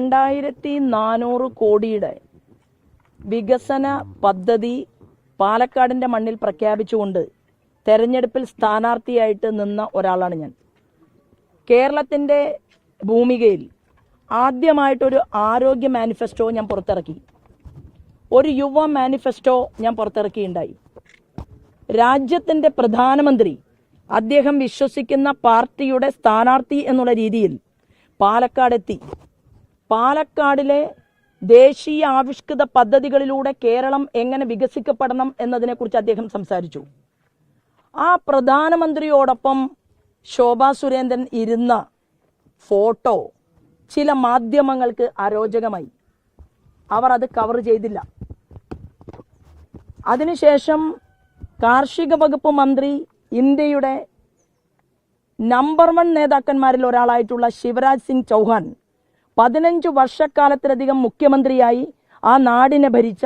2400 കോടിയുടെ വികസന പദ്ധതി പാലക്കാടിന്റെ മണ്ണിൽ പ്രഖ്യാപിച്ചുകൊണ്ട് തെരഞ്ഞെടുപ്പിൽ സ്ഥാനാർത്ഥിയായിട്ട് നിന്ന ഒരാളാണ് ഞാൻ. കേരളത്തിന്റെ ഭൂമികയിൽ ആദ്യമായിട്ടൊരു ആരോഗ്യ മാനിഫെസ്റ്റോ ഞാൻ പുറത്തിറക്കി, ഒരു യുവ മാനിഫെസ്റ്റോ ഞാൻ പുറത്തിറക്കിയുണ്ടായി. രാജ്യത്തിന്റെ പ്രധാനമന്ത്രി അദ്ദേഹം വിശ്വസിക്കുന്ന പാർട്ടിയുടെ സ്ഥാനാർത്ഥി എന്നുള്ള രീതിയിൽ പാലക്കാടെത്തി. പാലക്കാടിലെ ദേശീയ ആവിഷ്കൃത പദ്ധതികളിലൂടെ കേരളം എങ്ങനെ വികസിക്കപ്പെടണം എന്നതിനെക്കുറിച്ച് അദ്ദേഹം സംസാരിച്ചു. ആ പ്രധാനമന്ത്രിയോടൊപ്പം ശോഭാ സുരേന്ദ്രൻ ഇരുന്ന ഫോട്ടോ ചില മാധ്യമങ്ങൾക്ക് അരോചകമായി. അവർ അത് കവർ ചെയ്തില്ല. അതിനുശേഷം കാർഷിക വകുപ്പ് മന്ത്രി, ഇന്ത്യയുടെ നമ്പർ 1 നേതാക്കന്മാരിൽ ഒരാളായിട്ടുള്ള ശിവരാജ് സിംഗ് ചൗഹാൻ 15 വർഷക്കാലത്തിലധികം മുഖ്യമന്ത്രിയായി ആ നാടിനെ ഭരിച്ച,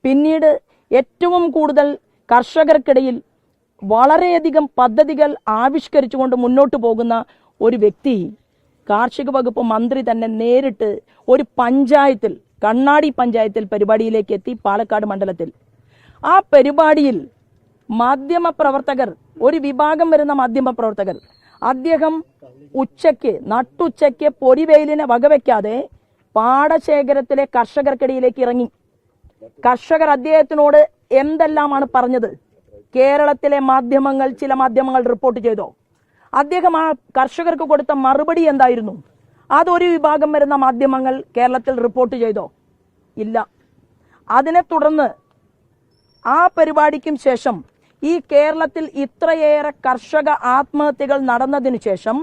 പിന്നീട് ഏറ്റവും കൂടുതൽ കർഷകർക്കിടയിൽ വളരെയധികം പദ്ധതികൾ ആവിഷ്കരിച്ചുകൊണ്ട് മുന്നോട്ട് പോകുന്ന ഒരു വ്യക്തി, കാർഷിക വകുപ്പ് മന്ത്രി തന്നെ നേരിട്ട് ഒരു പഞ്ചായത്തിൽ, കണ്ണാടി പഞ്ചായത്തിൽ പരിപാടിയിലേക്ക് എത്തി. പാലക്കാട് മണ്ഡലത്തിൽ ആ പരിപാടിയിൽ മാധ്യമപ്രവർത്തകർ, ഒരു വിഭാഗം വരുന്ന മാധ്യമപ്രവർത്തകർ, അദ്ദേഹം നട്ടുച്ചയ്ക്ക് പൊരിവെയിലിനെ വകവെക്കാതെ പാടശേഖരത്തിലെ കർഷകർക്കിടയിലേക്ക് ഇറങ്ങി. കർഷകർ അദ്ദേഹത്തിനോട് എന്തെല്ലാമാണ് പറഞ്ഞത്? കേരളത്തിലെ മാധ്യമങ്ങൾ, ചില മാധ്യമങ്ങൾ റിപ്പോർട്ട് ചെയ്തോ? അദ്ദേഹം ആ കർഷകർക്ക് കൊടുത്ത മറുപടി എന്തായിരുന്നു? അതൊരു വിഭാഗം വരുന്ന മാധ്യമങ്ങൾ കേരളത്തിൽ റിപ്പോർട്ട് ചെയ്തോ? ഇല്ല. അതിനെ തുടർന്ന് ആ പരിപാടിക്കും ശേഷം ഈ കേരളത്തിൽ ഇത്രയേറെ കർഷക ആത്മഹത്യകൾ നടന്നതിനു ശേഷം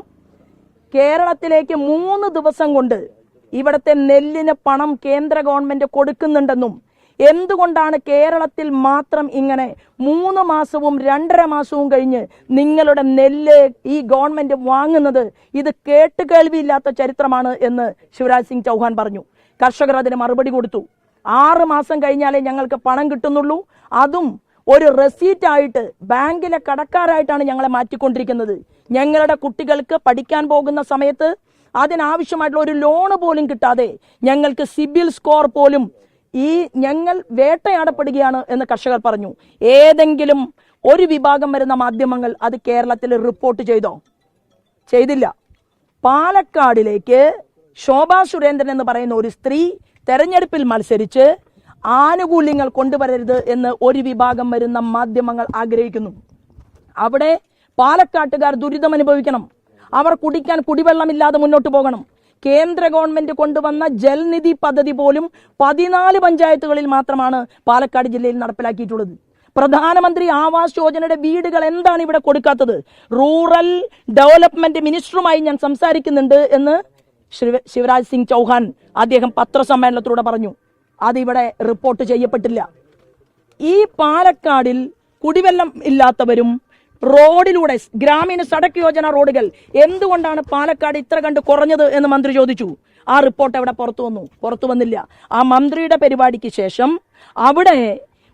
കേരളത്തിലേക്ക് 3 ദിവസം കൊണ്ട് ഇവിടുത്തെ നെല്ലിന് പണം കേന്ദ്ര ഗവൺമെന്റ് കൊടുക്കുന്നുണ്ടെന്നും, എന്തുകൊണ്ടാണ് കേരളത്തിൽ മാത്രം ഇങ്ങനെ 3 മാസവും 2.5 മാസവും കഴിഞ്ഞ് നിങ്ങളുടെ നെല്ല് ഈ ഗവൺമെന്റ് വാങ്ങുന്നത്? ഇത് കേട്ടുകേൾവിയില്ലാത്ത ചരിത്രമാണ് എന്ന് ശിവരാജ് സിംഗ് ചൗഹാൻ പറഞ്ഞു. കർഷകർ അതിന് മറുപടി കൊടുത്തു. 6 മാസം കഴിഞ്ഞാലേ ഞങ്ങൾക്ക് പണം കിട്ടുന്നുള്ളൂ, അതും ഒരു റെസീറ്റ് ആയിട്ട് ബാങ്കിലെ കടക്കാരായിട്ടാണ് ഞങ്ങളെ മാറ്റിക്കൊണ്ടിരിക്കുന്നത്. ഞങ്ങളുടെ കുട്ടികൾക്ക് പഠിക്കാൻ പോകുന്ന സമയത്ത് അതിനാവശ്യമായിട്ടുള്ള ഒരു ലോണ് പോലും കിട്ടാതെ ഞങ്ങൾക്ക് സിബിൽ സ്കോർ പോലും ഞങ്ങൾ വേട്ടയാടപ്പെടുകയാണ് എന്ന് കർഷകർ പറഞ്ഞു. ഏതെങ്കിലും ഒരു വിഭാഗം വരുന്ന മാധ്യമങ്ങൾ അത് കേരളത്തിൽ റിപ്പോർട്ട് ചെയ്തോ? ചെയ്തില്ല. പാലക്കാടിലേക്ക് ശോഭാ സുരേന്ദ്രൻ എന്ന് പറയുന്ന ഒരു സ്ത്രീ തെരഞ്ഞെടുപ്പിൽ മത്സരിച്ച് ആനുകൂല്യങ്ങൾ കൊണ്ടുവരരുത് എന്ന് ഒരു വിഭാഗം വരുന്ന മാധ്യമങ്ങൾ ആഗ്രഹിക്കുന്നു. അവിടെ പാലക്കാട്ടുകാർ ദുരിതം അനുഭവിക്കണം. അവർ കുടിക്കാൻ കുടിവെള്ളമില്ലാതെ മുന്നോട്ട് പോകണം. കേന്ദ്ര ഗവൺമെന്റ് കൊണ്ടുവന്ന ജൽനിധി പദ്ധതി പോലും 14 പഞ്ചായത്തുകളിൽ മാത്രമാണ് പാലക്കാട് ജില്ലയിൽ നടപ്പിലാക്കിയിട്ടുള്ളത്. പ്രധാനമന്ത്രി ആവാസ് യോജനയുടെ വീടുകൾ എന്താണ് ഇവിടെ കൊടുക്കാത്തത്? റൂറൽ ഡെവലപ്മെന്റ് മിനിസ്റ്ററുമായി ഞാൻ സംസാരിക്കുന്നുണ്ട് എന്ന് ശിവരാജ് സിംഗ് ചൗഹാൻ അദ്ദേഹം പത്രസമ്മേളനത്തിലൂടെ പറഞ്ഞു. അതിവിടെ റിപ്പോർട്ട് ചെയ്യപ്പെട്ടില്ല. ഈ പാലക്കാടിൽ കുടിവെള്ളം ഇല്ലാത്തവരും റോഡിലൂടെ, ഗ്രാമീണ സടക്ക് യോജന റോഡുകൾ എന്തുകൊണ്ടാണ് പാലക്കാട് ഇത്ര കണ്ട് കുറഞ്ഞത് എന്ന് മന്ത്രി ചോദിച്ചു. ആ റിപ്പോർട്ട് എവിടെ പുറത്തു വന്നില്ല. ആ മന്ത്രിയുടെ പരിപാടിക്ക് ശേഷം അവിടെ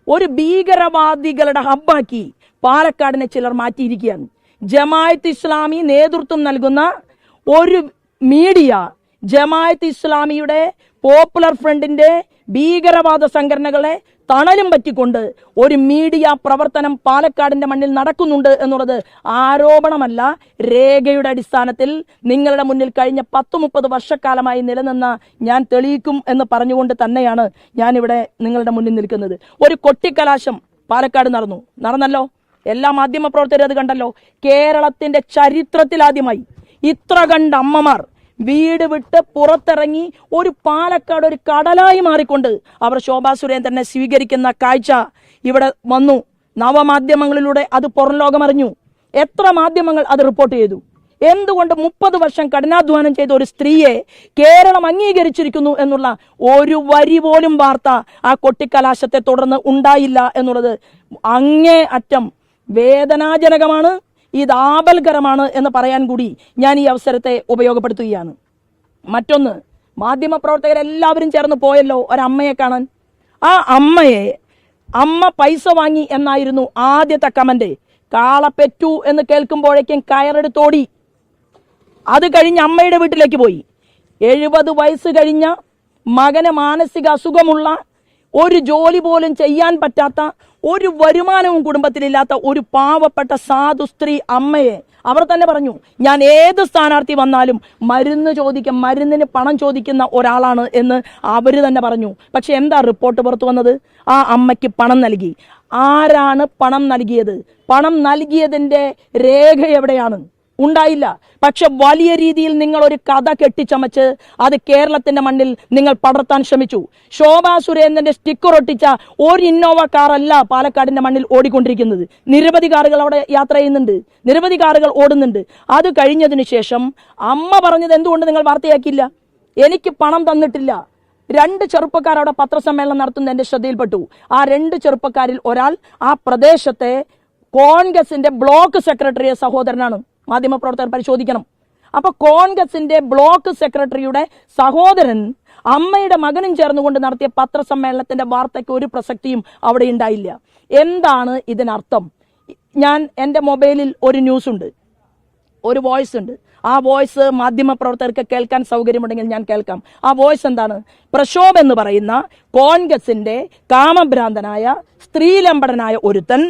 ഒരു ഭീകരവാദികളുടെ ഹബ്ബാക്കി പാലക്കാടിനെ ചിലർ മാറ്റിയിരിക്കുകയാണ്. ജമാഅത്ത് ഇസ്ലാമി നേതൃത്വം നൽകുന്ന ഒരു മീഡിയ, ജമാഅത്ത് ഇസ്ലാമിയുടെ പോപ്പുലർ ഫ്രണ്ടിന്റെ ഭീകരവാദ സംഘടനകളെ തണലും പറ്റിക്കൊണ്ട് ഒരു മീഡിയ പ്രവർത്തനം പാലക്കാടിന്റെ മണ്ണിൽ നടക്കുന്നുണ്ട് എന്നുള്ളത് ആരോപണമല്ല, രേഖയുടെ അടിസ്ഥാനത്തിൽ നിങ്ങളുടെ മുന്നിൽ കഴിഞ്ഞ 10-30 വർഷക്കാലമായി നിലനിന്ന ഞാൻ തെളിയിക്കും എന്ന് പറഞ്ഞുകൊണ്ട് തന്നെയാണ് ഞാനിവിടെ നിങ്ങളുടെ മുന്നിൽ നിൽക്കുന്നത്. ഒരു കൊട്ടിക്കലാശം പാലക്കാട് നടന്നല്ലോ. എല്ലാ മാധ്യമ പ്രവർത്തകരും അത് കണ്ടല്ലോ. കേരളത്തിന്റെ ചരിത്രത്തിലാദ്യമായി ഇത്ര കണ്ട അമ്മമാർ വീട് വിട്ട് പുറത്തിറങ്ങി ഒരു പാലക്കാട് ഒരു കടലായി മാറിക്കൊണ്ട് അവർ ശോഭാ സുരേന്ദ്രനെ സ്വീകരിക്കുന്ന കാഴ്ച ഇവിടെ വന്നു. നവമാധ്യമങ്ങളിലൂടെ അത് പുറം ലോകമറിഞ്ഞു. എത്ര മാധ്യമങ്ങൾ അത് റിപ്പോർട്ട് ചെയ്തു? എന്തുകൊണ്ട് 30 വർഷം കഠിനാധ്വാനം ചെയ്ത ഒരു സ്ത്രീയെ കേരളം അംഗീകരിച്ചിരിക്കുന്നു എന്നുള്ള ഒരു വരി പോലും വാർത്ത ആ കൊട്ടിക്കലാശത്തെ തുടർന്ന് ഉണ്ടായില്ല എന്നുള്ളത് അങ്ങേ അറ്റം വേദനാജനകമാണ്. ഇത് ആപൽകരമാണ് എന്ന് പറയാൻ കൂടി ഞാൻ ഈ അവസരത്തെ ഉപയോഗപ്പെടുത്തുകയാണ്. മറ്റൊന്ന്, മാധ്യമപ്രവർത്തകരെല്ലാവരും ചേർന്ന് പോയല്ലോ ഒരമ്മയെ കാണാൻ. ആ അമ്മ പൈസ വാങ്ങി എന്നായിരുന്നു ആദ്യത്തെ കമന്റ്. കാളപ്പെറ്റു എന്ന് കേൾക്കുമ്പോഴേക്കും കയറെടുത്തോടി. അത് കഴിഞ്ഞ് അമ്മയുടെ വീട്ടിലേക്ക് പോയി. 70 വയസ്സ് കഴിഞ്ഞ മകന് മാനസിക അസുഖമുള്ള, ഒരു ജോലി പോലും ചെയ്യാൻ പറ്റാത്ത, ഒരു വരുമാനവും കുടുംബത്തിലില്ലാത്ത ഒരു പാവപ്പെട്ട സാധു സ്ത്രീ അമ്മയെ അവർ തന്നെ പറഞ്ഞു, ഞാൻ ഏത് സ്ഥാനാർത്ഥി വന്നാലും മരുന്നിന് പണം ചോദിക്കുന്ന ഒരാളാണ് എന്ന് അവർ തന്നെ പറഞ്ഞു. പക്ഷെ എന്താ റിപ്പോർട്ട് പുറത്തു വന്നത്? ആ അമ്മയ്ക്ക് പണം നൽകി. ആരാണ് പണം നൽകിയത്? പണം നൽകിയതിന്റെ രേഖ എവിടെയാണ്? ഉണ്ടായില്ല. പക്ഷെ വലിയ രീതിയിൽ നിങ്ങൾ ഒരു കഥ കെട്ടിച്ചമച്ച് അത് കേരളത്തിന്റെ മണ്ണിൽ നിങ്ങൾ പടർത്താൻ ശ്രമിച്ചു. ശോഭാ സുരേന്ദ്രന്റെ സ്റ്റിക്കർ ഒട്ടിച്ച ഒരു ഇന്നോവ കാറല്ല പാലക്കാടിന്റെ മണ്ണിൽ ഓടിക്കൊണ്ടിരിക്കുന്നത്. നിരവധി കാറുകൾ അവിടെ യാത്ര ചെയ്യുന്നുണ്ട്, നിരവധി കാറുകൾ ഓടുന്നുണ്ട്. അത് കഴിഞ്ഞതിന് ശേഷം അമ്മ പറഞ്ഞത് എന്തുകൊണ്ട് നിങ്ങൾ വാർത്തയാക്കിയില്ല? എനിക്ക് പണം തന്നിട്ടില്ല. 2 ചെറുപ്പക്കാർ അവിടെ പത്രസമ്മേളനം നടത്തുന്ന എന്റെ ശ്രദ്ധയിൽപ്പെട്ടു. ആ 2 ചെറുപ്പക്കാരിൽ ഒരാൾ ആ പ്രദേശത്തെ കോൺഗ്രസിന്റെ ബ്ലോക്ക് സെക്രട്ടറിയുടെ സഹോദരനാണ്. മാധ്യമപ്രവർത്തകർ പരിശോധിക്കണം. അപ്പൊ കോൺഗ്രസിന്റെ ബ്ലോക്ക് സെക്രട്ടറിയുടെ സഹോദരൻ അമ്മയുടെ മകനും ചേർന്നുകൊണ്ട് നടത്തിയ പത്രസമ്മേളനത്തിന്റെ വാർത്തയ്ക്ക് ഒരു പ്രസക്തിയും അവിടെ ഉണ്ടായില്ല. എന്താണ് ഇതിനർത്ഥം? ഞാൻ എൻ്റെ മൊബൈലിൽ ഒരു ന്യൂസ് ഉണ്ട്, ഒരു വോയിസ് ഉണ്ട്. ആ വോയിസ് മാധ്യമപ്രവർത്തകർക്ക് കേൾക്കാൻ സൗകര്യമുണ്ടെങ്കിൽ ഞാൻ കേൾക്കാം. ആ വോയിസ് എന്താണ്? പ്രക്ഷോഭ് എന്ന് പറയുന്ന കോൺഗ്രസിന്റെ കാമഭ്രാന്തനായ സ്ത്രീലമ്പടനായ ഒരുത്തൻ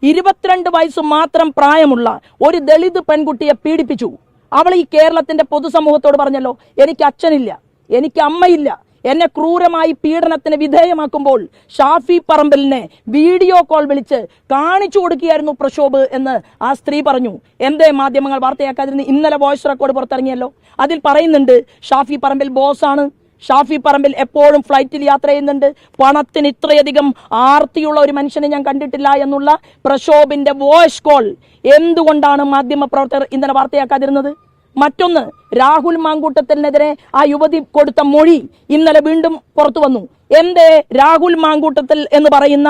22 വയസ്സ് മാത്രം പ്രായമുള്ള ഒരു ദളിത് പെൺകുട്ടിയെ പീഡിപ്പിച്ചു. അവൾ ഈ കേരളത്തിന്റെ പൊതുസമൂഹത്തോട് പറഞ്ഞല്ലോ, എനിക്ക് അച്ഛനില്ല, എനിക്ക് അമ്മയില്ല, എന്നെ ക്രൂരമായി പീഡനത്തിന് വിധേയമാക്കുമ്പോൾ ഷാഫി പറമ്പലിനെ വീഡിയോ കോൾ വിളിച്ച് കാണിച്ചു കൊടുക്കുകയായിരുന്നു പ്രക്ഷോഭ് എന്ന് ആ സ്ത്രീ പറഞ്ഞു. എന്തേ മാധ്യമങ്ങൾ വാർത്തയാക്കാതിരുന്ന്? ഇന്നലെ വോയിസ് റെക്കോർഡ് പുറത്തിറങ്ങിയല്ലോ. അതിൽ പറയുന്നുണ്ട് ഷാഫി പറമ്പിൽ ബോസാണ്, ഷാഫി പറമ്പിൽ എപ്പോഴും ഫ്ലൈറ്റിൽ യാത്ര ചെയ്യുന്നുണ്ട്, പണത്തിന് ഇത്രയധികം ആർത്തിയുള്ള ഒരു മനുഷ്യനെ ഞാൻ കണ്ടിട്ടില്ല എന്നുള്ള പ്രക്ഷോഭിന്റെ വോയിസ് കോൾ എന്തുകൊണ്ടാണ് മാധ്യമപ്രവർത്തകർ ഇന്നലെ വാർത്തയാക്കാതിരുന്നത്? മറ്റൊന്ന്, രാഹുൽ മാങ്കൂട്ടത്തിനെതിരെ ആ യുവതി കൊടുത്ത മൊഴി ഇന്നലെ വീണ്ടും പുറത്തു വന്നു. എന്തേ രാഹുൽ മാങ്കൂട്ടത്തിൽ എന്ന് പറയുന്ന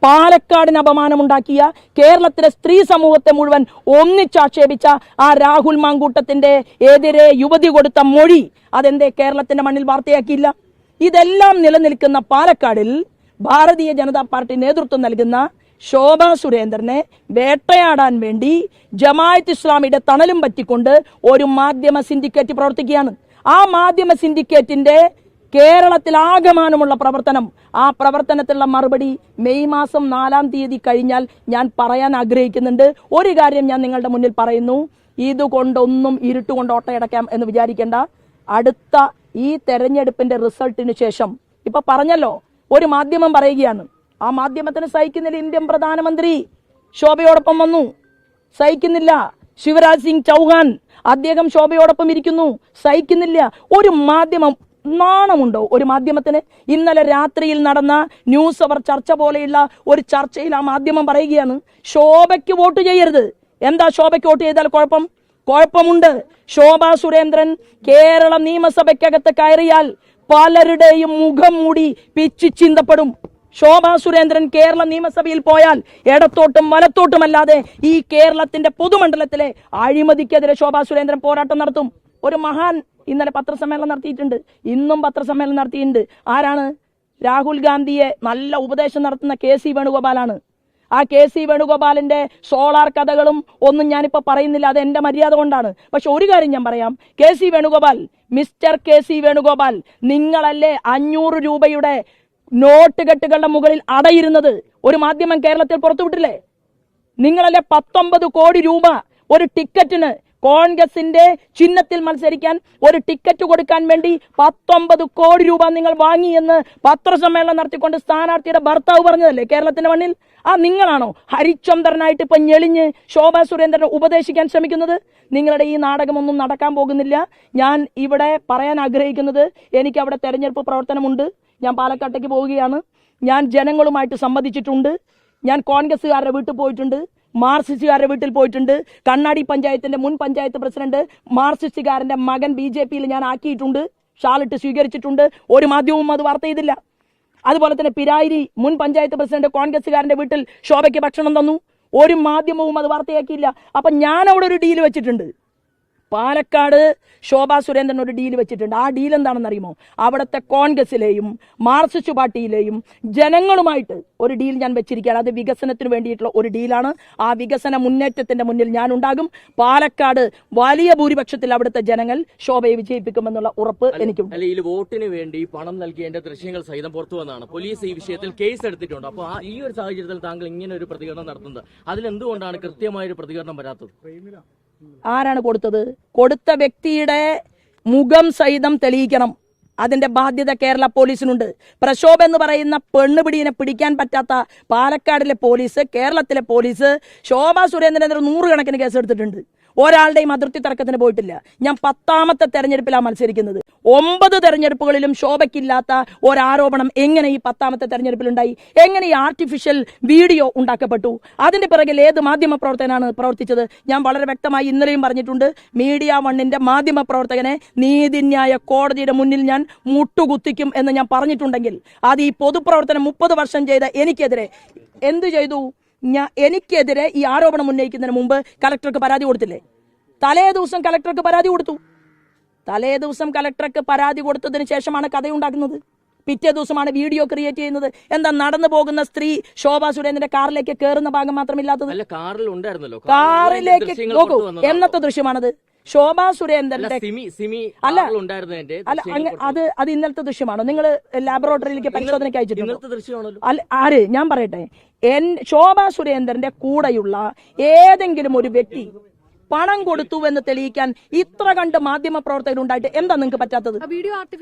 പാലക്കാടിന് അപമാനമുണ്ടാക്കിയ, കേരളത്തിലെ സ്ത്രീ സമൂഹത്തെ മുഴുവൻ ഒന്നിച്ചാക്ഷേപിച്ച ആ രാഹുൽ മാങ്കൂട്ടത്തിന്റെ എതിരെ യുവതി കൊടുത്ത മൊഴി അതെന്തേ കേരളത്തിന്റെ മണ്ണിൽ വാർത്തയാക്കിയില്ല? ഇതെല്ലാം നിലനിൽക്കുന്ന പാലക്കാടിൽ ഭാരതീയ ജനതാ പാർട്ടി നേതൃത്വം നൽകുന്ന ശോഭാ സുരേന്ദ്രനെ വേട്ടയാടാൻ വേണ്ടി ജമാഅത്ത് ഇസ്ലാമിയുടെ തണലും പറ്റിക്കൊണ്ട് ഒരു മാധ്യമ സിൻഡിക്കേറ്റ് പ്രവർത്തിക്കുകയാണ്. ആ മാധ്യമ സിൻഡിക്കേറ്റിന്റെ കേരളത്തിൽ ആകമാനമുള്ള പ്രവർത്തനം, ആ പ്രവർത്തനത്തിലുള്ള മറുപടി മെയ് മാസം 4-ാം തീയതി കഴിഞ്ഞാൽ ഞാൻ പറയാൻ ആഗ്രഹിക്കുന്നുണ്ട്. ഒരു കാര്യം ഞാൻ നിങ്ങളുടെ മുന്നിൽ പറയുന്നു, ഇതുകൊണ്ടൊന്നും ഇരുട്ടുകൊണ്ട് ഓട്ടയടക്കാം എന്ന് വിചാരിക്കേണ്ട. അടുത്ത ഈ തെരഞ്ഞെടുപ്പിന്റെ റിസൾട്ടിന് ശേഷം, ഇപ്പൊ പറഞ്ഞല്ലോ, ഒരു മാധ്യമം പറയുകയാണ്, ആ മാധ്യമത്തിന് സഹിക്കുന്നില്ല. ഇന്ത്യൻ പ്രധാനമന്ത്രി ശോഭയോടൊപ്പം വന്നു, സഹിക്കുന്നില്ല. ശിവരാജ് സിംഗ് ചൗഹാൻ അദ്ദേഹം ശോഭയോടൊപ്പം ഇരിക്കുന്നു, സഹിക്കുന്നില്ല. ഒരു മാധ്യമം, നാണമുണ്ടോ ഒരു മാധ്യമത്തിന്? ഇന്നലെ രാത്രിയിൽ നടന്ന ന്യൂസ് അവർ ചർച്ച പോലെയുള്ള ഒരു ചർച്ചയിൽ ആ മാധ്യമം പറയുകയാണ്, ശോഭയ്ക്ക് വോട്ട് ചെയ്യരുത്. എന്താ ശോഭയ്ക്ക് വോട്ട് ചെയ്താൽ കുഴപ്പം? കുഴപ്പമുണ്ട്. ശോഭാ സുരേന്ദ്രൻ കേരള നിയമസഭയ്ക്കകത്ത് കയറിയാൽ പലരുടെയും മുഖം മൂടി പിച്ചു ചിന്തപ്പെടും. ശോഭാ സുരേന്ദ്രൻ കേരള നിയമസഭയിൽ പോയാൽ ഇടത്തോട്ടും വലത്തോട്ടുമല്ലാതെ ഈ കേരളത്തിന്റെ പൊതുമണ്ഡലത്തിലെ അഴിമതിക്കെതിരെ ശോഭാ സുരേന്ദ്രൻ പോരാട്ടം നടത്തും. ഒരു മഹാൻ ഇന്നലെ പത്രസമ്മേളനം നടത്തിയിട്ടുണ്ട്, ഇന്നും പത്രസമ്മേളനം നടത്തിയിട്ടുണ്ട്. ആരാണ്? രാഹുൽ ഗാന്ധിയെ നല്ല ഉപദേശം നടത്തുന്ന KC വേണുഗോപാലാണ്. ആ KC വേണുഗോപാലിന്റെ സോളാർ കഥകളും ഒന്നും ഞാനിപ്പോ പറയുന്നില്ല, അത് എന്റെ മര്യാദ കൊണ്ടാണ്. പക്ഷെ ഒരു കാര്യം ഞാൻ പറയാം, KC Venugopal, mister KC Venugopal, നിങ്ങളല്ലേ 500 രൂപയുടെ നോട്ട് കെട്ടുകളുടെ മുകളിൽ അടയിരുന്നത്? ഒരു മാധ്യമം കേരളത്തിൽ പുറത്തുവിട്ടില്ലേ? നിങ്ങളല്ലേ 19 കോടി രൂപ ഒരു ടിക്കറ്റിന്, കോൺഗ്രസിന്റെ ചിഹ്നത്തിൽ മത്സരിക്കാൻ ഒരു ടിക്കറ്റ് കൊടുക്കാൻ വേണ്ടി 19 കോടി രൂപ നിങ്ങൾ വാങ്ങിയെന്ന് പത്രസമ്മേളനം നടത്തിക്കൊണ്ട് സ്ഥാനാർത്ഥിയുടെ ഭർത്താവ് പറഞ്ഞതല്ലേ കേരളത്തിന്റെ മണ്ണിൽ? ആ നിങ്ങളാണോ ഹരിചന്ദ്രനായിട്ട് ഇപ്പൊ ഞെളിഞ്ഞ് ശോഭാ സുരേന്ദ്രനെ ഉപദേശിക്കാൻ ശ്രമിക്കുന്നത്? നിങ്ങളുടെ ഈ നാടകമൊന്നും നടക്കാൻ പോകുന്നില്ല. ഞാൻ ഇവിടെ പറയാൻ ആഗ്രഹിക്കുന്നത്, എനിക്ക് അവിടെ തെരഞ്ഞെടുപ്പ് പ്രവർത്തനമുണ്ട്. ഞാൻ പാലക്കാട്ടേക്ക് പോവുകയാണ്. ഞാൻ ജനങ്ങളുമായിട്ട് സംവദിച്ചിട്ടുണ്ട്. ഞാൻ കോൺഗ്രസ്സുകാരുടെ വീട്ടിൽ പോയിട്ടുണ്ട്, മാർക്സിസ്റ്റുകാരുടെ വീട്ടിൽ പോയിട്ടുണ്ട്. കണ്ണാടി പഞ്ചായത്തിന്റെ മുൻ പഞ്ചായത്ത് പ്രസിഡന്റ് മാർക്സിസ്റ്റുകാരന്റെ മകൻ BJP-യിൽ ഞാൻ ആക്കിയിട്ടുണ്ട്, ഷാളിട്ട് സ്വീകരിച്ചിട്ടുണ്ട്. ഒരു മാധ്യമവും അത് വാർത്ത ചെയ്തില്ല. അതുപോലെ തന്നെ പിരായിരി മുൻ പഞ്ചായത്ത് പ്രസിഡന്റ് കോൺഗ്രസ്സുകാരന്റെ വീട്ടിൽ ശോഭയ്ക്ക് ഭക്ഷണം തന്നു, ഒരു മാധ്യമവും അത് വാർത്തയാക്കിയില്ല. അപ്പൊ ഞാൻ അവിടെ ഒരു ഡീൽ വെച്ചിട്ടുണ്ട്. പാലക്കാട് ശോഭാ സുരേന്ദ്രൻ ഒരു ഡീൽ വെച്ചിട്ടുണ്ട്. ആ ഡീൽ എന്താണെന്ന് അറിയുമോ? അവിടുത്തെ കോൺഗ്രസിലെയും മാർക്സിസ്റ്റ് പാർട്ടിയിലെയും ജനങ്ങളുമായിട്ട് ഒരു ഡീൽ ഞാൻ വെച്ചിരിക്കുകയാണ്. അത് വികസനത്തിന് വേണ്ടിയിട്ടുള്ള ഒരു ഡീലാണ്. ആ വികസന മുന്നേറ്റത്തിന്റെ മുന്നിൽ ഞാൻ ഉണ്ടാകും. പാലക്കാട് വലിയ ഭൂരിപക്ഷത്തിൽ അവിടുത്തെ ജനങ്ങൾ ശോഭയെ വിജയിപ്പിക്കുമെന്നുള്ള ഉറപ്പ് എനിക്കുണ്ട്. അല്ലെങ്കിൽ വോട്ടിന് വേണ്ടി പണം നൽകിയതിന്റെ ദൃശ്യങ്ങൾ സഹിതം പുറത്തു വന്നതാണ്. പോലീസ് ഈ വിഷയത്തിൽ കേസ് എടുത്തിട്ടുണ്ട്. അപ്പോൾ ഈ ഒരു സാഹചര്യത്തിൽ താങ്കൾ ഇങ്ങനെ ഒരു പ്രതികരണം നടത്തുന്നത് അതിലെന്തുകൊണ്ടാണ് കൃത്യമായൊരു പ്രതികരണം വരാത്തത്? ആരാണ് കൊടുത്തത്? കൊടുത്ത വ്യക്തിയുടെ മുഖം സഹിതം തെളിയിക്കണം. അതിന്റെ ബാധ്യത കേരള പോലീസിനുണ്ട്. പ്രക്ഷോഭം എന്ന് പറയുന്ന പെണ്ണുപിടിയെ പിടിക്കാൻ പറ്റാത്ത പാലക്കാടിലെ പോലീസ്, കേരളത്തിലെ പോലീസ് ശോഭാ സുരേന്ദ്രനെതിരെ 100 കണക്കിന് കേസെടുത്തിട്ടുണ്ട്. ഒരാളുടെയും അതിർത്തി തർക്കത്തിന് പോയിട്ടില്ല. ഞാൻ 10ാമത്തെ തെരഞ്ഞെടുപ്പിലാണ് മത്സരിക്കുന്നത്. 9 തെരഞ്ഞെടുപ്പുകളിലും ശോഭയ്ക്കില്ലാത്ത ഒരാരോപണം എങ്ങനെ ഈ 10ാമത്തെ തെരഞ്ഞെടുപ്പിലുണ്ടായി? എങ്ങനെ ഈ ആർട്ടിഫിഷ്യൽ വീഡിയോ ഉണ്ടാക്കപ്പെട്ടു? അതിന്റെ പിറകിൽ ഏത് മാധ്യമ പ്രവർത്തകനാണ് പ്രവർത്തിച്ചത്? ഞാൻ വളരെ വ്യക്തമായി ഇന്നലെയും പറഞ്ഞിട്ടുണ്ട്. മീഡിയ വണ്ണിന്റെ മാധ്യമ പ്രവർത്തകനെ നീതിന്യായ കോടതിയുടെ മുന്നിൽ ഞാൻ മുട്ടുകുത്തിക്കും എന്ന് ഞാൻ പറഞ്ഞിട്ടുണ്ടെങ്കിൽ അത് ഈ പൊതുപ്രവർത്തനം 30 വർഷം ചെയ്ത എനിക്കെതിരെ എന്തു ചെയ്തു? എനിക്കെതിരെ ഈ ആരോപണം ഉന്നയിക്കുന്നതിന് മുമ്പ് കലക്ടർക്ക് പരാതി കൊടുത്തില്ലേ? തലേ ദിവസം കലക്ടർക്ക് പരാതി കൊടുത്തു. തലേ ദിവസം കലക്ടർക്ക് പരാതി കൊടുത്തതിന് ശേഷമാണ് കഥയുണ്ടാക്കുന്നത്. പിറ്റേ ദിവസമാണ് വീഡിയോ ക്രിയേറ്റ് ചെയ്യുന്നത്. എന്താ നടന്നു പോകുന്ന സ്ത്രീ ശോഭാ സുരേന്ദ്രന്റെ കാറിലേക്ക് കയറുന്ന ഭാഗം മാത്രമില്ലാത്തത്? കാറിലേക്ക് നോക്കൂ, എന്നത്തെ ദൃശ്യമാണത്? ശോഭാ സുരേന്ദ്രന്റെ അല്ല അത് ഇന്നലത്തെ ദൃശ്യമാണോ? നിങ്ങൾ ലാബറട്ടറിയിലേക്ക് പരിശോധനയ്ക്ക് അയച്ചിട്ടുണ്ടോ? ആര്? ഞാൻ പറയട്ടെ, ശോഭാ സുരേന്ദ്രന്റെ കൂടെയുള്ള ഏതെങ്കിലും ഒരു വ്യക്തി പണം കൊടുത്തു എന്ന് തെളിയിക്കാൻ ഇത്ര കണ്ട് മാധ്യമ പ്രവർത്തകരുണ്ടായിട്ട് എന്താ നിങ്ങൾക്ക് പറ്റാത്തത്?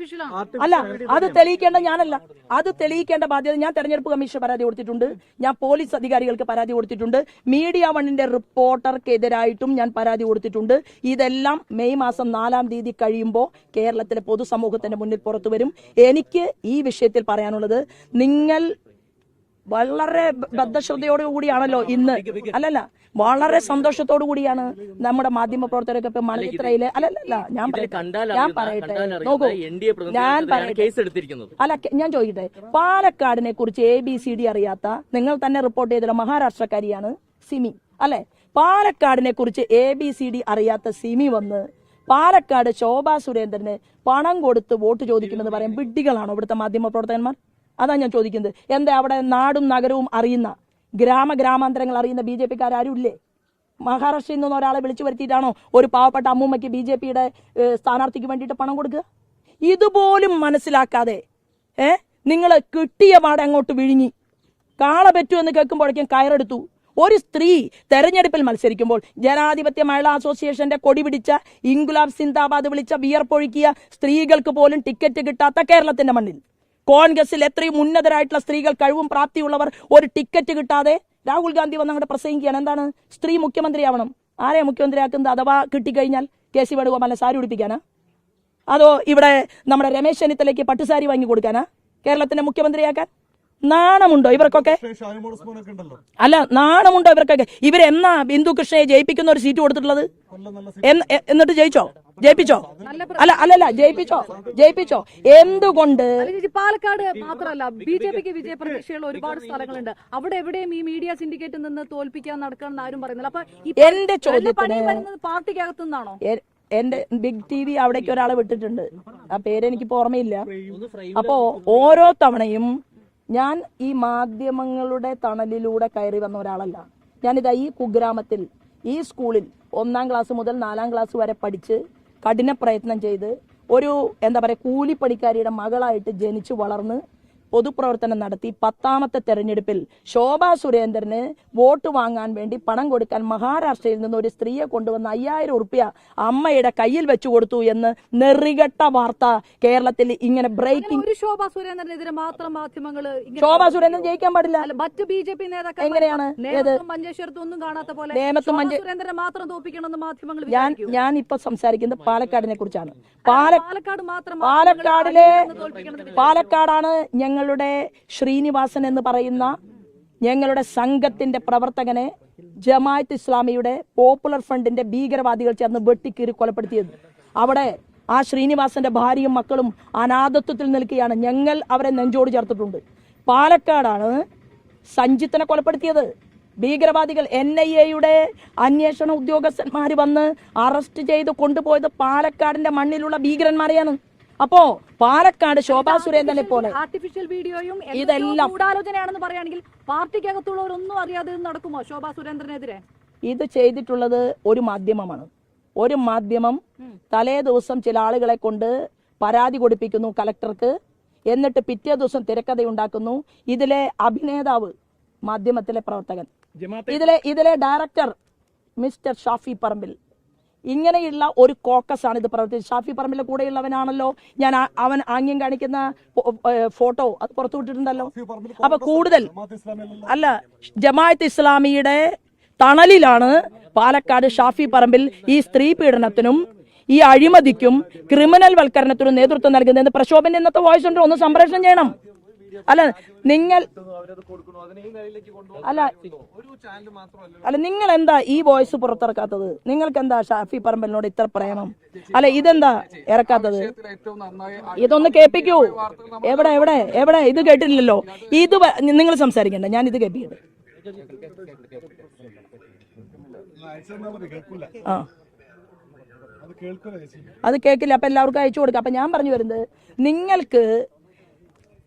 അല്ല, അത് തെളിയിക്കേണ്ട ഞാനല്ല. അത് തെളിയിക്കേണ്ട ബാധ്യത ഞാൻ തെരഞ്ഞെടുപ്പ് കമ്മീഷൻ പരാതി കൊടുത്തിട്ടുണ്ട്. ഞാൻ പോലീസ് അധികാരികൾക്ക് പരാതി കൊടുത്തിട്ടുണ്ട്. മീഡിയ വണ്ണിന്റെ റിപ്പോർട്ടർക്കെതിരായിട്ടും ഞാൻ പരാതി കൊടുത്തിട്ടുണ്ട്. ഇതെല്ലാം മെയ് മാസം 4-ാം തീയതി കഴിയുമ്പോൾ കേരളത്തിലെ പൊതുസമൂഹത്തിന്റെ മുന്നിൽ പുറത്തു വരും. എനിക്ക് ഈ വിഷയത്തിൽ പറയാനുള്ളത്, നിങ്ങൾ വളരെ ബദ്ധശ്രദ്ധയോടുകൂടിയാണല്ലോ ഇന്ന്, അല്ലല്ല വളരെ സന്തോഷത്തോടു കൂടിയാണ് നമ്മുടെ മാധ്യമ പ്രവർത്തകരൊക്കെ ഇപ്പൊ മലച്ചിത്രയില് ഞാൻ പറയട്ടെ നോക്കൂ, ഞാൻ ചോദിക്കട്ടെ, പാലക്കാടിനെ കുറിച്ച് ABCD അറിയാത്ത നിങ്ങൾ തന്നെ റിപ്പോർട്ട് ചെയ്ത മഹാരാഷ്ട്രക്കാരിയാണ് സിമി, അല്ലെ? പാലക്കാടിനെ കുറിച്ച് ABCD അറിയാത്ത സിമി വന്ന് പാലക്കാട് ശോഭാ സുരേന്ദ്രന് പണം കൊടുത്ത് വോട്ട് ചോദിക്കുമെന്ന് പറയാൻ വിഡ്ഢികളാണോ ഇവിടുത്തെ മാധ്യമ പ്രവർത്തകന്മാർ? അതാ ഞാൻ ചോദിക്കുന്നത്. എന്താ അവിടെ നാടും നഗരവും അറിയുന്ന, ഗ്രാമാന്തരങ്ങൾ അറിയുന്ന BJP-ക്കാരും ഇല്ലേ? മഹാരാഷ്ട്രയിൽ നിന്ന് ഒരാളെ വിളിച്ചു വരുത്തിയിട്ടാണോ ഒരു പാവപ്പെട്ട അമ്മൂമ്മയ്ക്ക് BJP-യുടെ സ്ഥാനാർത്ഥിക്ക് വേണ്ടിയിട്ട് പണം കൊടുക്കുക? ഇതുപോലും മനസ്സിലാക്കാതെ നിങ്ങൾ കിട്ടിയ പാടെ അങ്ങോട്ട് വിഴുങ്ങി. കാള പറ്റൂ എന്ന് കേൾക്കുമ്പോഴേക്കും കയറെടുത്തു. ഒരു സ്ത്രീ തെരഞ്ഞെടുപ്പിൽ മത്സരിക്കുമ്പോൾ ജനാധിപത്യ മഹിളാ അസോസിയേഷന്റെ കൊടി പിടിച്ച, ഇൻകുലാബ് സിന്ദാബാദ് വിളിച്ച, വിയർപ്പൊഴുക്കിയ സ്ത്രീകൾക്ക് പോലും ടിക്കറ്റ് കിട്ടാത്ത കേരളത്തിന്റെ മണ്ണിൽ കോൺഗ്രസിൽ എത്രയും ഉന്നതരായിട്ടുള്ള സ്ത്രീകൾ, കഴിവും പ്രാപ്തിയുള്ളവർ ഒരു ടിക്കറ്റ് കിട്ടാതെ രാഹുൽ ഗാന്ധി വന്ന് അങ്ങോട്ട് പ്രസംഗിക്കുകയാണ്. എന്താണ്? സ്ത്രീ മുഖ്യമന്ത്രിയാവണം. ആരെയാ മുഖ്യമന്ത്രിയാക്കുന്നത്? അഥവാ കിട്ടിക്കഴിഞ്ഞാൽ KC വേണുഗോപാലിനെ സാരി ഉടുപ്പിക്കാനാ? അതോ ഇവിടെ നമ്മുടെ രമേശ് ചെന്നിത്തലയ്ക്ക് പട്ടുസാരി വാങ്ങി കൊടുക്കാനാ കേരളത്തിന്റെ മുഖ്യമന്ത്രിയാക്കാൻ? നാണമുണ്ടോ ഇവർക്കൊക്കെ? അല്ല, നാണമുണ്ടോ ഇവർക്കൊക്കെ? ഇവരെന്നാ ബിന്ദു കൃഷ്ണയെ ജയിപ്പിക്കുന്ന ഒരു സീറ്റ് കൊടുത്തിട്ടുള്ളത്? എന്നിട്ട് ജയിപ്പിച്ചോ? അല്ലല്ല, ജയിപ്പിച്ചോ? എന്തുകൊണ്ട്? പാലക്കാട് മാത്രമല്ല, BJP-ക്ക് വിജയപ്രതീക്ഷയുള്ള ഒരുപാട് സ്ഥലങ്ങളുണ്ട്. അവിടെ എവിടെയും ഈ മീഡിയ സിൻഡിക്കേറ്റിൽ നിന്ന് തോൽപ്പിക്കാൻ നടക്കണം ആരും പറയുന്നില്ല. അപ്പൊ എന്റെ ചോദ്യത്തിന് പാർട്ടിക്കകത്തു നിന്നാണോ? എന്റെ ബിഗ് TV അവിടേക്ക് ഒരാളെ വിട്ടിട്ടുണ്ട്. ആ പേര് എനിക്കിപ്പോ ഓർമ്മയില്ല. അപ്പോ ഓരോ തവണയും ഞാൻ ഈ മാധ്യമങ്ങളുടെ തണലിലൂടെ കയറി വന്ന ഒരാളല്ല. ഞാനിതാ ഈ കുഗ്രാമത്തിൽ, ഈ സ്കൂളിൽ 1-ാം ക്ലാസ് മുതൽ 4-ാം ക്ലാസ് വരെ പഠിച്ച് കഠിന പ്രയത്നം ചെയ്ത് ഒരു കൂലിപ്പണിക്കാരിയുടെ മകളായിട്ട് ജനിച്ചു വളർന്ന് പൊതുപ്രവർത്തനം നടത്തി 10ാമത്തെ തെരഞ്ഞെടുപ്പിൽ ശോഭാ സുരേന്ദ്രന് വോട്ട് വാങ്ങാൻ വേണ്ടി പണം കൊടുക്കാൻ മഹാരാഷ്ട്രയിൽ നിന്ന് ഒരു സ്ത്രീയെ കൊണ്ടുവന്ന് 5000 ഉറുപ്പ്യ അമ്മയുടെ കയ്യിൽ വെച്ചു കൊടുത്തു എന്ന് നെറികെട്ട വാർത്ത കേരളത്തിൽ ഇങ്ങനെ ബ്രേക്കിംഗ്. ശോഭാ സുരേന്ദ്രനെതിരെ മാത്രം മാധ്യമങ്ങൾ, ശോഭാ സുരേന്ദ്രൻ ജയിക്കാൻ പാടില്ല. മറ്റ് BJP നേതാക്കൾ എങ്ങനെയാണ് മഞ്ചേശ്വരത്തൊന്നും കാണാത്ത പോലെ സുരേന്ദ്രനെ മാത്രം തോപ്പിക്കണമെന്ന് മാധ്യമങ്ങൾ. ഞാൻ ഇപ്പൊ സംസാരിക്കുന്നത് പാലക്കാടിനെ കുറിച്ചാണ്. പാലക്കാടാണ് ഞങ്ങളുടെ ശ്രീനിവാസൻ എന്ന് പറയുന്ന ഞങ്ങളുടെ സംഘത്തിന്റെ പ്രവർത്തകനെ ജമാഅത്ത് ഇസ്ലാമിയുടെ പോപ്പുലർ ഫ്രണ്ടിന്റെ ഭീകരവാദികൾ ചേർന്ന് വെട്ടിക്കീറി കൊലപ്പെടുത്തിയത്. അവിടെ ആ ശ്രീനിവാസന്റെ ഭാര്യയും മക്കളും അനാഥത്വത്തിൽ നിൽക്കുകയാണ്. ഞങ്ങൾ അവരെ നെഞ്ചോട് ചേർത്തിട്ടുണ്ട്. പാലക്കാടാണ് സഞ്ജിത്തിനെ കൊലപ്പെടുത്തിയത്. ഭീകരവാദികൾ NIA-യുടെ അന്വേഷണ ഉദ്യോഗസ്ഥന്മാർ വന്ന് അറസ്റ്റ് ചെയ്ത് കൊണ്ടുപോയത് പാലക്കാടിന്റെ മണ്ണിലുള്ള ഭീകരന്മാരെയാണ്. അപ്പോ പാലക്കാട് ശോഭാ സുരേന്ദ്രനെ പോലെ ആർട്ടിഫിഷ്യൽ വീഡിയോയും ഇതെല്ലാം ഗൂഢാലോചനയാണെന്ന് പറയുകയാണെങ്കിൽ പാർട്ടിക്കകത്തുള്ളവരൊന്നും അറിയാതെ ഇത് നടക്കുമോ ശോഭാ സുരേന്ദ്രനെതിരെ? ഇത് ചെയ്തിട്ടുള്ളത് ഒരു മാധ്യമമാണ്. ഒരു മാധ്യമം തലേ ദിവസം ചില ആളുകളെ കൊണ്ട് പരാതി കൊടുപ്പിക്കുന്നു കലക്ടർക്ക്, എന്നിട്ട് പിറ്റേ ദിവസം തിരക്കഥയുണ്ടാക്കുന്നു. ഇതിലെ അഭിനേതാവ് മാധ്യമത്തിലെ പ്രവർത്തകൻ, ഇതിലെ ഡയറക്ടർ മിസ്റ്റർ ഷാഫി പറമ്പിൽ. ഇങ്ങനെയുള്ള ഒരു കോക്കസ് ആണ് ഇത് പ്രവർത്തിച്ചത്. ഷാഫി പറമ്പിലെ കൂടെയുള്ളവനാണല്ലോ ഞാൻ അവൻ ആംഗ്യം കാണിക്കുന്ന ഫോട്ടോ അത് പുറത്തുവിട്ടിട്ടുണ്ടല്ലോ. അപ്പൊ കൂടുതൽ അല്ല, ജമാഅത്ത് ഇസ്ലാമിയുടെ തണലിലാണ് പാലക്കാട് ഷാഫി പറമ്പിൽ ഈ സ്ത്രീ പീഡനത്തിനും ഈ അഴിമതിക്കും ക്രിമിനൽ വൽക്കരണത്തിനും നേതൃത്വം നൽകുന്നതെന്ന് പ്രക്ഷോഭന്റെ ഇന്നത്തെ വോയിസ് ഉണ്ട്, ഒന്ന് സംപ്രേഷണം ചെയ്യണം. അല്ല നിങ്ങൾ നിങ്ങൾ എന്താ ഈ വോയിസ് പുറത്തിറക്കാത്തത്? നിങ്ങൾക്ക് എന്താ ഷാഫി പറമ്പലിനോട് ഇത്ര പ്രേമം? അല്ല ഇതെന്താ ഇറക്കാത്തത്? ഇതൊന്ന് കേൾപ്പിക്കൂ. എവിടെ എവിടെ എവിടെ ഇത് കേട്ടില്ലല്ലോ. ഇത് നിങ്ങൾ സംസാരിക്കണ്ട, ഞാൻ ഇത് കേൾപ്പിക്കട്ടെ. ആ അത് കേൾക്കില്ല. അപ്പൊ എല്ലാവർക്കും അയച്ചു കൊടുക്കാം. അപ്പൊ ഞാൻ പറഞ്ഞു വരുന്നത്, നിങ്ങൾക്ക്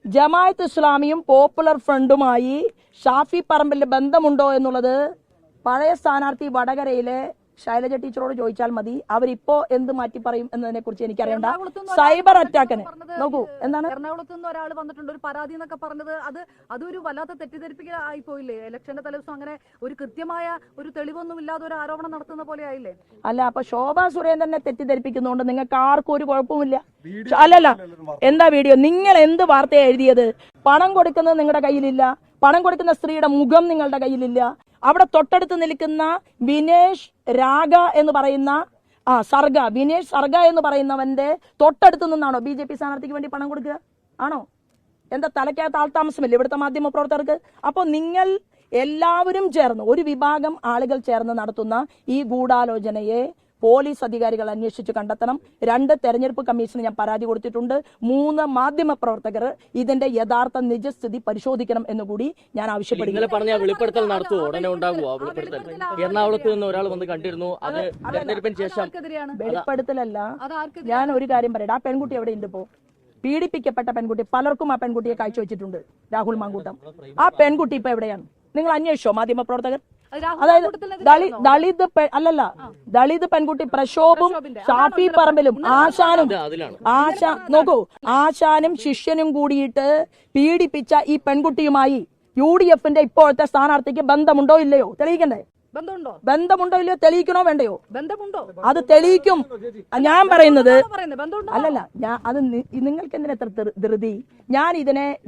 ജമാഅത്ത് ഇസ്ലാമിയും പോപ്പുലർ ഫ്രണ്ടുമായി ഷാഫി പറമ്പിലിന്റെ ബന്ധമുണ്ടോ എന്നുള്ളത് പഴയ സ്ഥാനാർത്ഥി വടകരയിലെ ശൈലജ ടീച്ചറോട് ചോദിച്ചാൽ മതി. അവരിപ്പോ എന്ത് മാറ്റി പറയും എന്നതിനെ കുറിച്ച് എനിക്കറിയണ്ട. സൈബർ അറ്റാക്കിന് നോക്കൂ, എന്താണ് എറണാകുളത്ത് നിന്ന് ഒരാൾ വന്നിട്ടുണ്ട് ഒരു പരാതി എന്നൊക്കെ പറഞ്ഞത്. അതൊരു വല്ലാത്ത തെറ്റിദ്ധരിപ്പിക്കലായി പോയില്ലേ? ഇലക്ഷന്റെ തലേദിവസം അങ്ങനെ ഒരു കൃത്യമായ ഒരു തെളിവൊന്നും ഇല്ലാതെ ഒരു ആരോപണം നടത്തുന്ന പോലെ ആയില്ലേ? അല്ല, അപ്പൊ ശോഭാ സുരേന്ദ്രനെ തെറ്റിദ്ധരിപ്പിക്കുന്നതുകൊണ്ട് നിങ്ങൾക്ക് ആർക്കും ഒരു കുഴപ്പമില്ല. അല്ലല്ല, എന്താ വീഡിയോ? നിങ്ങൾ എന്ത് വാർത്തയാണ് എഴുതിയത്? പണം കൊടുക്കുന്നത് നിങ്ങളുടെ കയ്യിലില്ല, പണം കൊടുക്കുന്ന സ്ത്രീയുടെ മുഖം നിങ്ങളുടെ കയ്യിലില്ല. അവിടെ തൊട്ടടുത്ത് നിൽക്കുന്ന വിനേഷ് രാഗ എന്ന് പറയുന്ന വിനേഷ് സർഗ എന്ന് പറയുന്നവന്റെ തൊട്ടടുത്ത് നിന്നാണോ BJP സ്ഥാനാർത്ഥിക്ക് വേണ്ടി പണം കൊടുക്കുക? ആണോ? എന്താ തലയ്ക്കകത്ത് ആൾതാമസമില്ല ഇവിടുത്തെ മാധ്യമ പ്രവർത്തകർക്ക്? അപ്പോൾ നിങ്ങൾ എല്ലാവരും ചേർന്ന്, ഒരു വിഭാഗം ആളുകൾ ചേർന്ന് നടത്തുന്ന ഈ ഗൂഢാലോചനയെ പോലീസ് അധികാരികൾ അന്വേഷിച്ച് കണ്ടെത്തണം. 2 തെരഞ്ഞെടുപ്പ് കമ്മീഷന് ഞാൻ പരാതി കൊടുത്തിട്ടുണ്ട്. 3 മാധ്യമ പ്രവർത്തകർ ഇതിന്റെ യഥാർത്ഥ നിജസ്ഥിതി പരിശോധിക്കണം എന്നുകൂടി ഞാൻ ആവശ്യപ്പെടുന്നു. ഇന്നലെ പറഞ്ഞ വെളിപ്പെടുത്തൽ നടത്തുമോ? ഉടനെ ഉണ്ടാകുമോ വെളിപ്പെടുത്തൽ? എറണാകുളത്ത് നിന്ന് ഒരാൾ വന്ന് കണ്ടിരുന്നു, അത് തെരഞ്ഞെടുപ്പിന് ശേഷം. വെളിപ്പെടുത്തലല്ല. ഞാൻ ഒരു കാര്യം പറയട്ടെ, ആ പെൺകുട്ടി എവിടെ ഉണ്ട്? ഇപ്പോ പീഡിപ്പിക്കപ്പെട്ട പെൺകുട്ടി, പലർക്കും ആ പെൺകുട്ടിയെ കാഴ്ചവെച്ചിട്ടുണ്ട് രാഹുൽ മാങ്കൂട്ടം. ആ പെൺകുട്ടി ഇപ്പൊ എവിടെയാണ്? നിങ്ങൾ അന്വേഷിച്ചോ മാധ്യമ പ്രവർത്തകർ? അതായത് ദളിത് പെൺകുട്ടി പ്രക്ഷോഭും ഷാഫി പറമ്പിലും ആശാനും ശിഷ്യനും കൂടിയിട്ട് പീഡിപ്പിച്ച ഈ പെൺകുട്ടിയുമായി UDF-ന്റെ ഇപ്പോഴത്തെ സ്ഥാനാർത്ഥിക്ക് ബന്ധമുണ്ടോ ഇല്ലയോ? തെളിയിക്കണ്ടേ? ബന്ധമുണ്ടോ ഇല്ലയോ? തെളിയിക്കണോ വേണ്ടയോ? ബന്ധമുണ്ടോ? അത് തെളിയിക്കും. ഞാൻ പറയുന്നത് അല്ലല്ല, അത് നിങ്ങൾക്ക് എന്തിനാ എത്ര ധൃതി?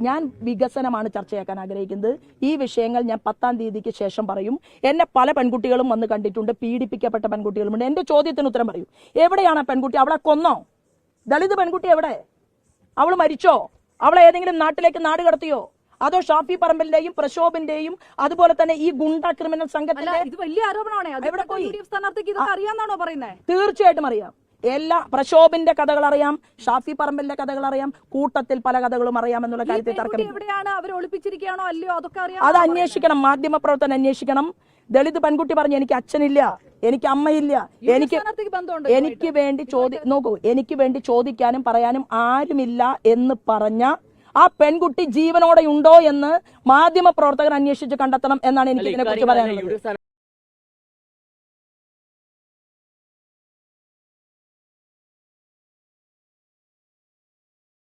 ഞാൻ വികസനമാണ് ചർച്ചയാക്കാൻ ആഗ്രഹിക്കുന്നത്. ഈ വിഷയങ്ങൾ ഞാൻ 10-ാം തീയതിക്ക് ശേഷം പറയും. എന്നെ പല പെൺകുട്ടികളും വന്ന് കണ്ടിട്ടുണ്ട്, പീഡിപ്പിക്കപ്പെട്ട പെൺകുട്ടികളുമുണ്ട്. എന്റെ ചോദ്യത്തിന് ഉത്തരം പറയൂ. എവിടെയാണ് ആ പെൺകുട്ടി? അവളെ കൊന്നോ? ദളിത് പെൺകുട്ടി എവിടെ? അവൾ മരിച്ചോ? അവളെ ഏതെങ്കിലും നാട്ടിലേക്ക് നാട് കടത്തിയോ? അതോ ഷാഫി പറമ്പിന്റെയും പ്രക്ഷോഭിന്റെയും അതുപോലെ തന്നെ ഈ ഗുണ്ട ക്രിമിനൽ സംഘത്തിന്റെ? ഇത് വലിയ ആരോപണമാണ്. തീർച്ചയായിട്ടും അറിയാം. എല്ലാ പ്രക്ഷോഭിന്റെ കഥകൾ അറിയാം, ഷാഫി പറമ്പിന്റെ കഥകൾ അറിയാം, കൂട്ടത്തിൽ പല കഥകളും അറിയാം എന്നുള്ള കാര്യത്തിൽ തർക്കമില്ല. അത് അന്വേഷിക്കണം, മാധ്യമ പ്രവർത്തനം അന്വേഷിക്കണം. ദളിത് പെൺകുട്ടി പറഞ്ഞു, എനിക്ക് അച്ഛനില്ല, എനിക്ക് അമ്മയില്ല, എനിക്ക് വേണ്ടി ചോദിക്കാനും പറയാനും ആരുമില്ല എന്ന് പറഞ്ഞ ആ പെൺകുട്ടി ജീവനോടെ ഉണ്ടോ എന്ന് മാധ്യമ പ്രവർത്തകർ അന്വേഷിച്ച് കണ്ടെത്തണം എന്നാണ് എനിക്ക് ഇതിനെ കുറിച്ച് പറയാനുള്ളത്.